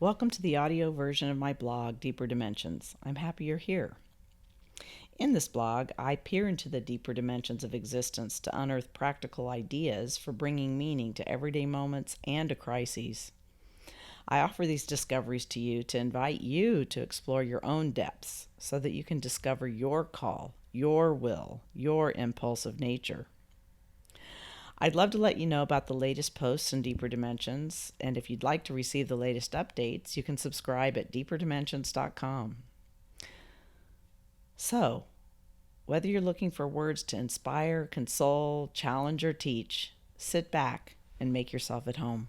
Welcome to the audio version of my blog, Deeper Dimensions. I'm happy you're here. In this blog, I peer into the deeper dimensions of existence to unearth practical ideas for bringing meaning to everyday moments and to crises. I offer these discoveries to you to invite you to explore your own depths so that you can discover your call, your will, your impulsive nature. I'd love to let you know about the latest posts in Deeper Dimensions, and if you'd like to receive the latest updates, you can subscribe at deeperdimensions.com. So, whether you're looking for words to inspire, console, challenge, or teach, sit back and make yourself at home.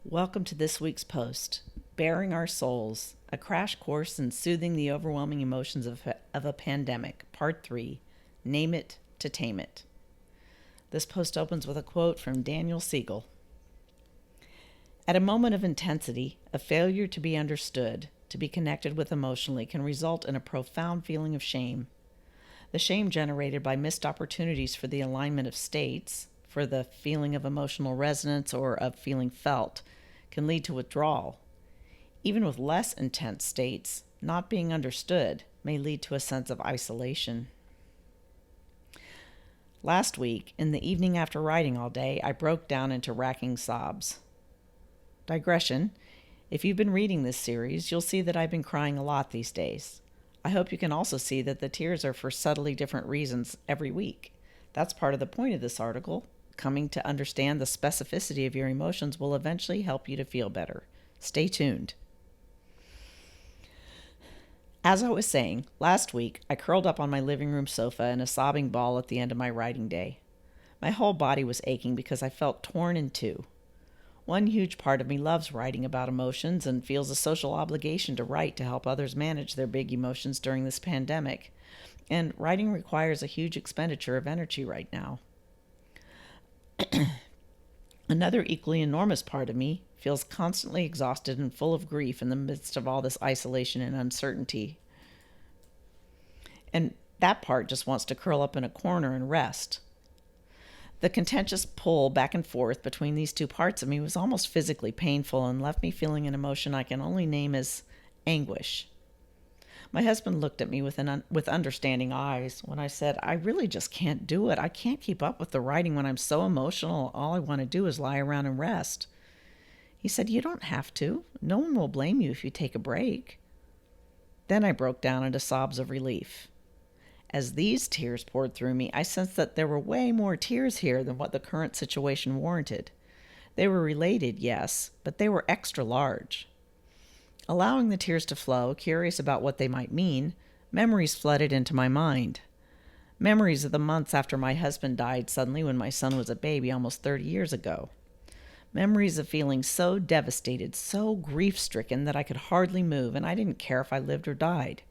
Welcome to this week's post, Bearing Our Souls, a crash course in soothing the overwhelming emotions of a pandemic, Part 3, Name It to Tame It. This post opens with a quote from Daniel Siegel. At a moment of intensity, a failure to be understood, to be connected with emotionally, can result in a profound feeling of shame. The shame generated by missed opportunities for the alignment of states, for the feeling of emotional resonance or of feeling felt, can lead to withdrawal. Even with less intense states, not being understood may lead to a sense of isolation. Last week, in the evening after writing all day, I broke down into racking sobs. Digression, if you've been reading this series, you'll see that I've been crying a lot these days. I hope you can also see that the tears are for subtly different reasons every week. That's part of the point of this article. Coming to understand the specificity of your emotions will eventually help you to feel better. Stay tuned. As I was saying, last week I curled up on my living room sofa in a sobbing ball at the end of my writing day. My whole body was aching because I felt torn in two. One huge part of me loves writing about emotions and feels a social obligation to write to help others manage their big emotions during this pandemic. And writing requires a huge expenditure of energy right now. Another equally enormous part of me feels constantly exhausted and full of grief in the midst of all this isolation and uncertainty. And that part just wants to curl up in a corner and rest. The contentious pull back and forth between these two parts of me was almost physically painful and left me feeling an emotion I can only name as anguish. My husband looked at me with understanding eyes when I said, I really just can't do it. I can't keep up with the writing when I'm so emotional. All I want to do is lie around and rest. He said, you don't have to. No one will blame you if you take a break. Then I broke down into sobs of relief. As these tears poured through me, I sensed that there were way more tears here than what the current situation warranted. They were related, yes, but they were extra large. Allowing the tears to flow, curious about what they might mean, memories flooded into my mind. Memories of the months after my husband died suddenly when my son was a baby almost 30 years ago. Memories of feeling so devastated, so grief-stricken that I could hardly move and I didn't care if I lived or died.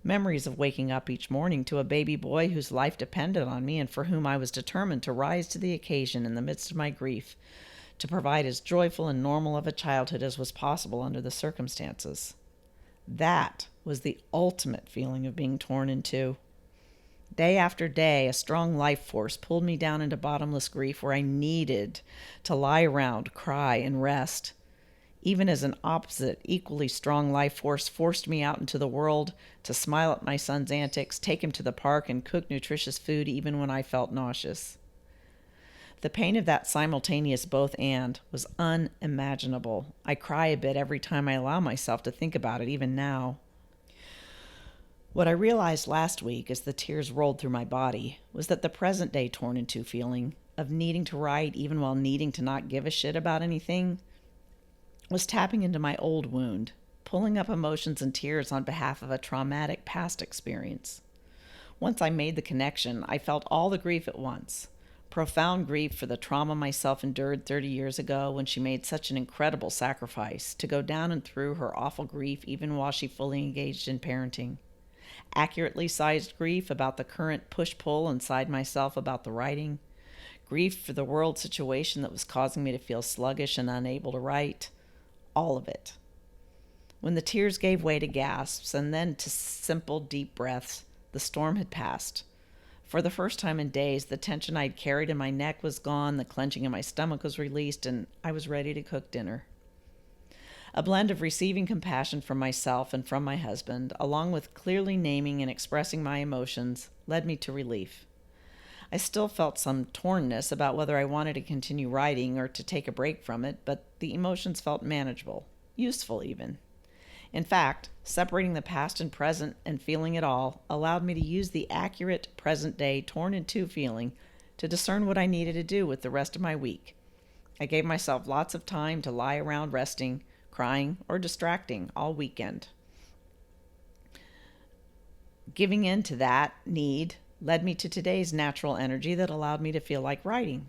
Memories of waking up each morning to a baby boy whose life depended on me and for whom I was determined to rise to the occasion in the midst of my grief, to provide as joyful and normal of a childhood as was possible under the circumstances. That was the ultimate feeling of being torn in two. Day after day, a strong life force pulled me down into bottomless grief where I needed to lie around, cry, and rest. Even as an opposite, equally strong life force forced me out into the world to smile at my son's antics, take him to the park, and cook nutritious food even when I felt nauseous. The pain of that simultaneous both and was unimaginable. I cry a bit every time I allow myself to think about it, even now. What I realized last week as the tears rolled through my body was that the present day torn in two feeling of needing to write even while needing to not give a shit about anything was tapping into my old wound, pulling up emotions and tears on behalf of a traumatic past experience. Once I made the connection, I felt all the grief at once. Profound grief for the trauma myself endured 30 years ago when she made such an incredible sacrifice to go down and through her awful grief even while she fully engaged in parenting. Accurately sized grief about the current push-pull inside myself about the writing. Grief for the world situation that was causing me to feel sluggish and unable to write. All of it. When the tears gave way to gasps and then to simple, deep breaths, the storm had passed. For the first time in days, the tension I'd carried in my neck was gone, the clenching in my stomach was released, and I was ready to cook dinner. A blend of receiving compassion from myself and from my husband, along with clearly naming and expressing my emotions, led me to relief. I still felt some tornness about whether I wanted to continue writing or to take a break from it, but the emotions felt manageable, useful even. In fact, separating the past and present and feeling it all allowed me to use the accurate present-day torn-in-two feeling to discern what I needed to do with the rest of my week. I gave myself lots of time to lie around resting, crying, or distracting all weekend. Giving in to that need led me to today's natural energy that allowed me to feel like writing.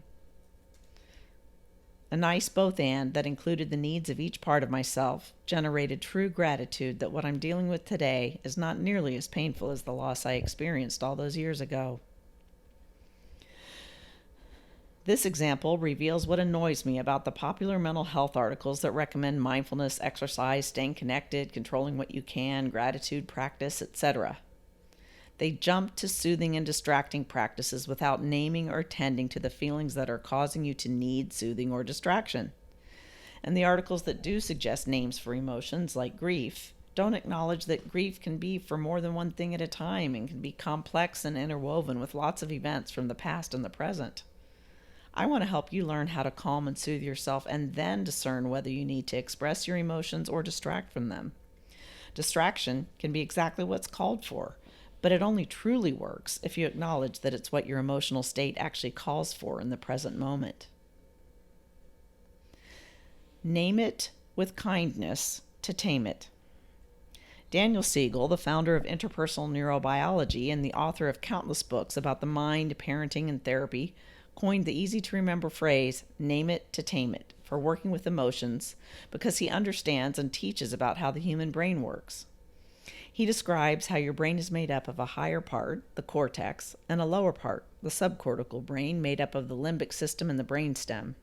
A nice both and that included the needs of each part of myself generated true gratitude that what I'm dealing with today is not nearly as painful as the loss I experienced all those years ago. This example reveals what annoys me about the popular mental health articles that recommend mindfulness, exercise, staying connected, controlling what you can, gratitude practice, etc. They jump to soothing and distracting practices without naming or tending to the feelings that are causing you to need soothing or distraction. And the articles that do suggest names for emotions, like grief, don't acknowledge that grief can be for more than one thing at a time and can be complex and interwoven with lots of events from the past and the present. I want to help you learn how to calm and soothe yourself and then discern whether you need to express your emotions or distract from them. Distraction can be exactly what's called for, but it only truly works if you acknowledge that it's what your emotional state actually calls for in the present moment. Name it with kindness to tame it. Daniel Siegel, the founder of interpersonal neurobiology and the author of countless books about the mind, parenting, and therapy, coined the easy-to-remember phrase, name it to tame it, for working with emotions because he understands and teaches about how the human brain works. He describes how your brain is made up of a higher part, the cortex, and a lower part, the subcortical brain, made up of the limbic system and the brainstem.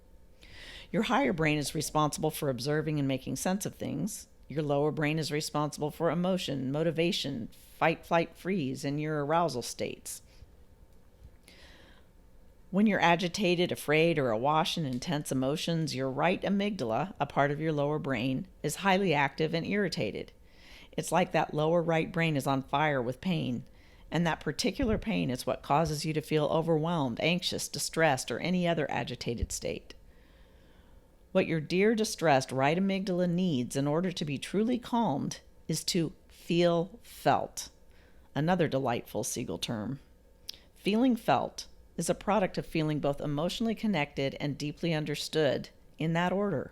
Your higher brain is responsible for observing and making sense of things. Your lower brain is responsible for emotion, motivation, fight, flight, freeze, and your arousal states. When you're agitated, afraid, or awash in intense emotions, your right amygdala, a part of your lower brain, is highly active and irritated. It's like that lower right brain is on fire with pain, and that particular pain is what causes you to feel overwhelmed, anxious, distressed, or any other agitated state. What your dear distressed right amygdala needs in order to be truly calmed is to feel felt. Another delightful Siegel term. Feeling felt is a product of feeling both emotionally connected and deeply understood, in that order.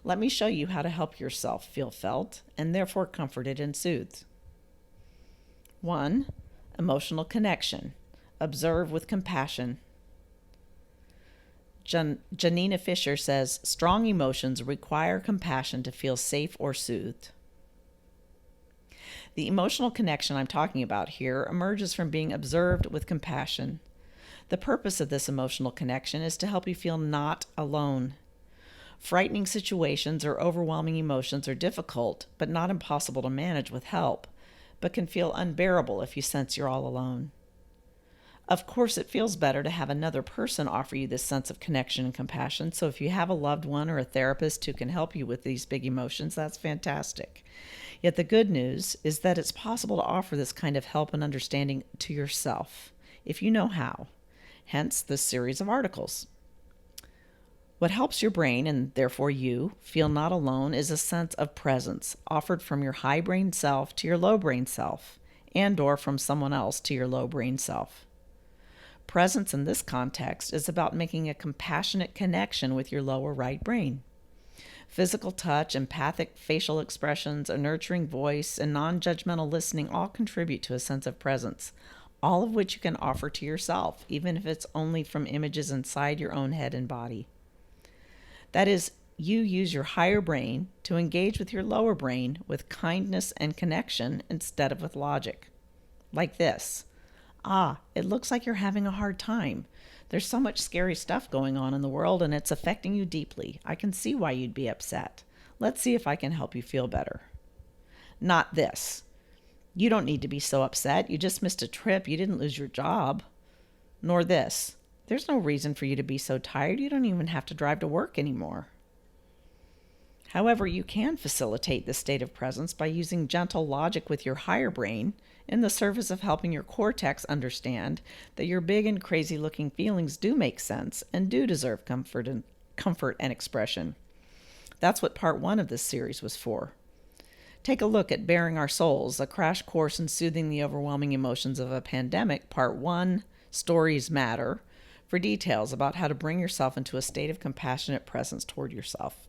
Let me show you how to help yourself feel felt and therefore comforted and soothed. 1. Emotional connection. Observe with compassion. Janina Fisher says, strong emotions require compassion to feel safe or soothed. The emotional connection I'm talking about here emerges from being observed with compassion. The purpose of this emotional connection is to help you feel not alone. Frightening situations or overwhelming emotions are difficult, but not impossible to manage with help, but can feel unbearable if you sense you're all alone. Of course, it feels better to have another person offer you this sense of connection and compassion, so if you have a loved one or a therapist who can help you with these big emotions, that's fantastic. Yet the good news is that it's possible to offer this kind of help and understanding to yourself, if you know how. Hence this series of articles. What helps your brain, and therefore you, feel not alone is a sense of presence offered from your high brain self to your low brain self, and or from someone else to your low brain self. Presence in this context is about making a compassionate connection with your lower right brain. Physical touch, empathic facial expressions, a nurturing voice, and non-judgmental listening all contribute to a sense of presence, all of which you can offer to yourself, even if it's only from images inside your own head and body. That is, you use your higher brain to engage with your lower brain with kindness and connection instead of with logic. Like this. It looks like you're having a hard time. There's so much scary stuff going on in the world and it's affecting you deeply. I can see why you'd be upset. Let's see if I can help you feel better. not this. You don't need to be so upset. You just missed a trip. You didn't lose your job. Nor this. There's no reason for you to be so tired. You don't even have to drive to work anymore. However, you can facilitate this state of presence by using gentle logic with your higher brain in the service of helping your cortex understand that your big and crazy looking feelings do make sense and do deserve comfort and expression. That's what part 1 of this series was for. Take a look at Bearing Our Souls, a crash course in soothing the overwhelming emotions of a pandemic, part 1, Stories Matter, for details about how to bring yourself into a state of compassionate presence toward yourself.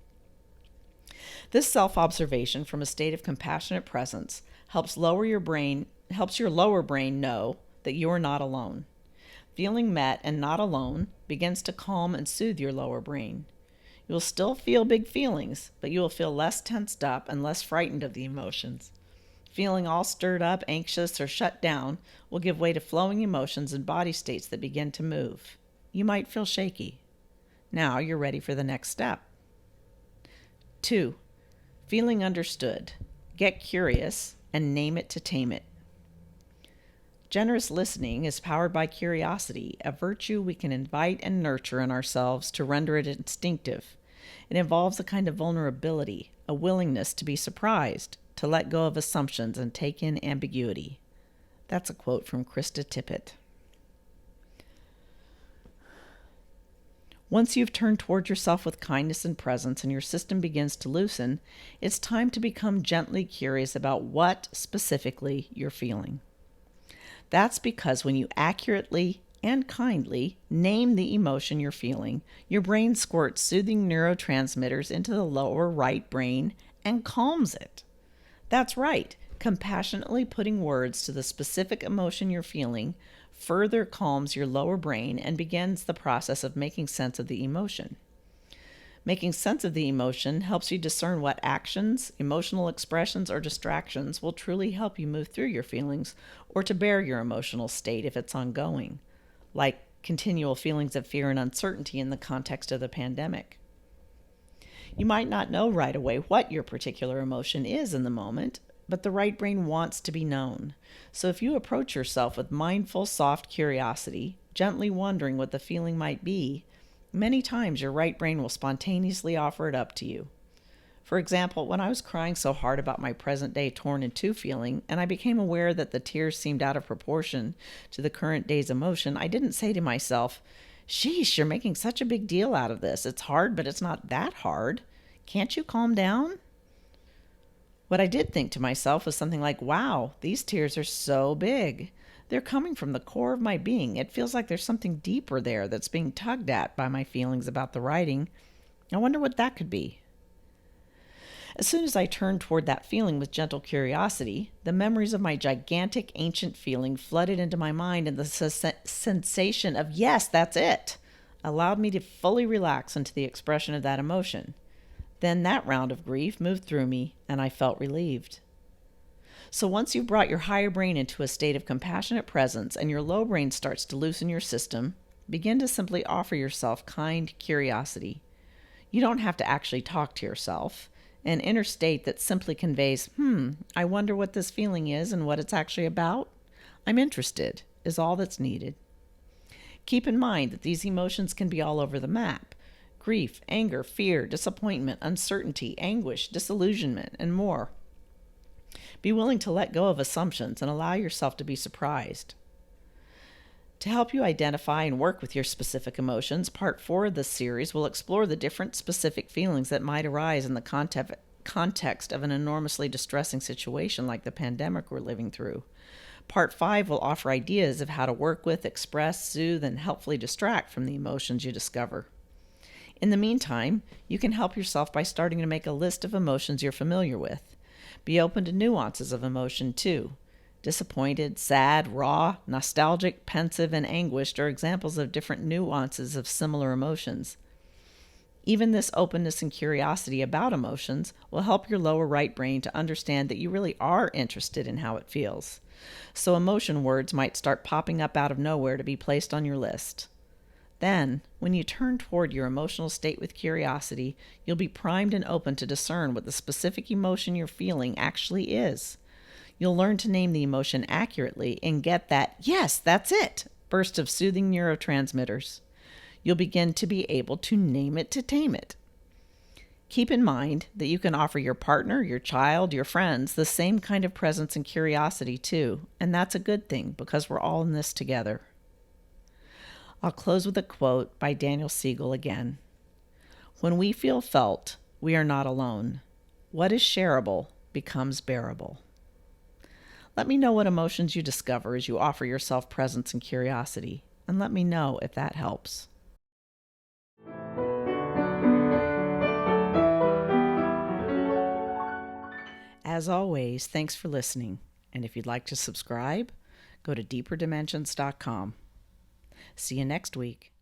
This self-observation from a state of compassionate presence helps your lower brain know that you are not alone. Feeling met and not alone begins to calm and soothe your lower brain. You'll still feel big feelings, but you will feel less tensed up and less frightened of the emotions. Feeling all stirred up, anxious, or shut down will give way to flowing emotions and body states that begin to move. You might feel shaky. Now you're ready for the next step. 2. Feeling understood. Get curious and name it to tame it. Generous listening is powered by curiosity, a virtue we can invite and nurture in ourselves to render it instinctive. It involves a kind of vulnerability, a willingness to be surprised, to let go of assumptions and take in ambiguity. That's a quote from Krista Tippett. Once you've turned toward yourself with kindness and presence and your system begins to loosen, it's time to become gently curious about what specifically you're feeling. That's because when you accurately and kindly name the emotion you're feeling, your brain squirts soothing neurotransmitters into the lower right brain and calms it. That's right. Compassionately putting words to the specific emotion you're feeling further calms your lower brain and begins the process of making sense of the emotion. Making sense of the emotion helps you discern what actions, emotional expressions, or distractions will truly help you move through your feelings or to bear your emotional state if it's ongoing, like continual feelings of fear and uncertainty in the context of the pandemic. You might not know right away what your particular emotion is in the moment, but the right brain wants to be known. So if you approach yourself with mindful, soft curiosity, gently wondering what the feeling might be, many times your right brain will spontaneously offer it up to you. For example, when I was crying so hard about my present-day torn-in-two feeling, and I became aware that the tears seemed out of proportion to the current day's emotion, I didn't say to myself, "Sheesh, you're making such a big deal out of this. It's hard, but it's not that hard. Can't you calm down?" What I did think to myself was something like, "Wow, these tears are so big. They're coming from the core of my being. It feels like there's something deeper there that's being tugged at by my feelings about the writing. I wonder what that could be." As soon as I turned toward that feeling with gentle curiosity, the memories of my gigantic ancient feeling flooded into my mind, and the sensation of, "Yes, that's it," allowed me to fully relax into the expression of that emotion. Then that round of grief moved through me, and I felt relieved. So once you've brought your higher brain into a state of compassionate presence and your low brain starts to loosen your system, begin to simply offer yourself kind curiosity. You don't have to actually talk to yourself. An inner state that simply conveys, I wonder what this feeling is and what it's actually about. I'm interested, is all that's needed. Keep in mind that these emotions can be all over the map. Grief, anger, fear, disappointment, uncertainty, anguish, disillusionment, and more. Be willing to let go of assumptions and allow yourself to be surprised. To help you identify and work with your specific emotions, Part 4 of this series will explore the different specific feelings that might arise in the context of an enormously distressing situation like the pandemic we're living through. Part 5 will offer ideas of how to work with, express, soothe, and helpfully distract from the emotions you discover. In the meantime, you can help yourself by starting to make a list of emotions you're familiar with. Be open to nuances of emotion, too. Disappointed, sad, raw, nostalgic, pensive, and anguished are examples of different nuances of similar emotions. Even this openness and curiosity about emotions will help your lower right brain to understand that you really are interested in how it feels. So emotion words might start popping up out of nowhere to be placed on your list. Then, when you turn toward your emotional state with curiosity, you'll be primed and open to discern what the specific emotion you're feeling actually is. You'll learn to name the emotion accurately and get that, yes, that's it, burst of soothing neurotransmitters. You'll begin to be able to name it to tame it. Keep in mind that you can offer your partner, your child, your friends the same kind of presence and curiosity too, and that's a good thing because we're all in this together. I'll close with a quote by Daniel Siegel again. When we feel felt, we are not alone. What is shareable becomes bearable. Let me know what emotions you discover as you offer yourself presence and curiosity, and let me know if that helps. As always, thanks for listening, and if you'd like to subscribe, go to deeperdimensions.com. See you next week.